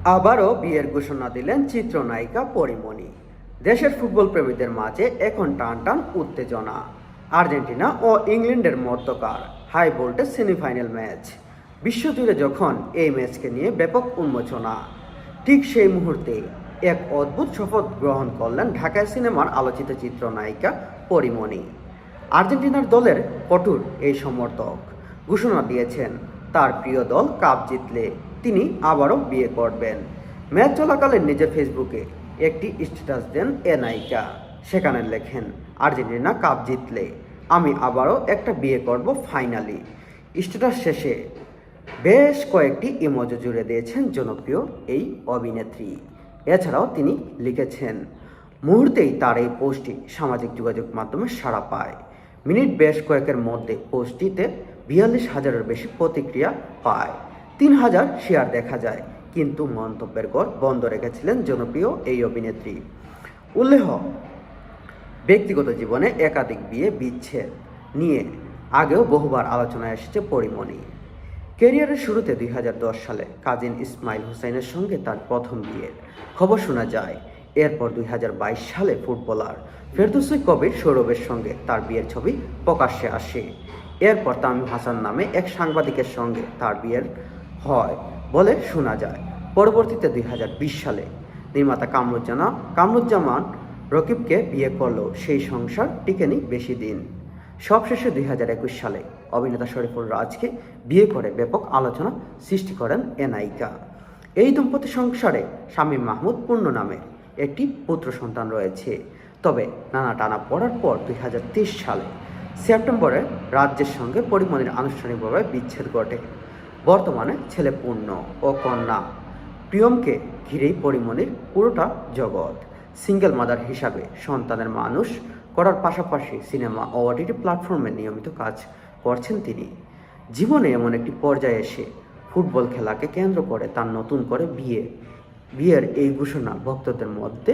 আবারও বিয়ের ঘোষণা দিলেন চিত্রনায়িকা পরীমণি। দেশের ফুটবল প্রেমীদের মাঝে এখন টান টান উত্তেজনা। আর্জেন্টিনা ও ইংল্যান্ডের মধ্যকার হাই ভোল্টেজ সেমিফাইনাল ম্যাচ। বিশ্বজুড়ে যখন এই ম্যাচকে নিয়ে ব্যাপক উন্মোচনা, ঠিক সেই মুহূর্তে এক অদ্ভুত শপথ গ্রহণ করলেন ঢাকায় সিনেমার আলোচিত চিত্রনায়িকা পরীমণি। আর্জেন্টিনার দলের কঠোর এই সমর্থক ঘোষণা দিয়েছেন তার প্রিয় দল কাপ জিতলে তিনি আবারও বিয়ে করবেন। ম্যাচ চলাকালীন নিজের ফেসবুকে একটি স্ট্যাটাস দেন এ নায়িকা। সেখানে লেখেন, আর্জেন্টিনা কাপ জিতলে আমি আবারও একটা বিয়ে করব ফাইনালি। স্ট্যাটাস শেষে বেশ কয়েকটি ইমোজি জুড়ে দিয়েছেন জনপ্রিয় এই অভিনেত্রী। এছাড়াও তিনি লিখেছেন, মুহূর্তেই তার এই পোস্টটি সামাজিক যোগাযোগ মাধ্যমে সাড়া পায়। মিনিট বেশ কয়েকের মধ্যে পোস্টটিতে ৪২,০০০-এর বেশি প্রতিক্রিয়া পায়, ৩,০০০ শেয়ার দেখা যায়। কিন্তু মন্তব্যের গড় বন্ধ রেখেছিলেন জনপ্রিয় এই অভিনেত্রী। উল্লেখ, ব্যক্তিগত জীবনে একাধিক বিয়ে বিচ্ছেদ নিয়ে আগেও বহুবার আলোচনায় এসেছে পরীমণি। ক্যারিয়ারের শুরুতে ২০১০ সালে কাজিন ইসমাইল হোসেনের সঙ্গে তার প্রথম বিয়ের খবর শোনা যায়। এরপর ২০২২ সালে ফুটবলার ফেরদৌসী কবির সৌরভের সঙ্গে তার বিয়ের ছবি প্রকাশ্যে আসে। এরপর তামিম হাসান নামে এক সাংবাদিকের সঙ্গে তার বিয়ের হয় বলে শোনা যায়। পরবর্তীতে ২০২০ সালে নির্মাতা কামরুজ্জামান রকিবকে বিয়ে করলেও সেই সংসার টিকেনি বেশি দিন। সবশেষে ২০২১ সালে অভিনেতা শরীফুল রাজকে বিয়ে করে ব্যাপক আলোচনা সৃষ্টি করেন এ নায়িকা। এই দম্পতি সংসারে শামীম মাহমুদ পূর্ণ নামে একটি পুত্র সন্তান রয়েছে। তবে নানা টানা পড়ার পর ২০২৩ সালে সেপ্টেম্বরে রাজ্যের সঙ্গে পরীমণির আনুষ্ঠানিকভাবে বিচ্ছেদ ঘটে। বর্তমানে ছেলে পূর্ণ ও কন্যা প্রিয়মকে ঘিরেই পরীমণির পুরোটা জগৎ। সিঙ্গেল মাদার হিসাবে সন্তানের মানুষ করার পাশাপাশি সিনেমা ও ওটিটি প্ল্যাটফর্মে নিয়মিত কাজ করছেন তিনি। জীবনে এমন একটি পর্যায়ে এসে ফুটবল খেলাকে কেন্দ্র করে তার নতুন করে বিয়ের এই ঘোষণা ভক্তদের মধ্যে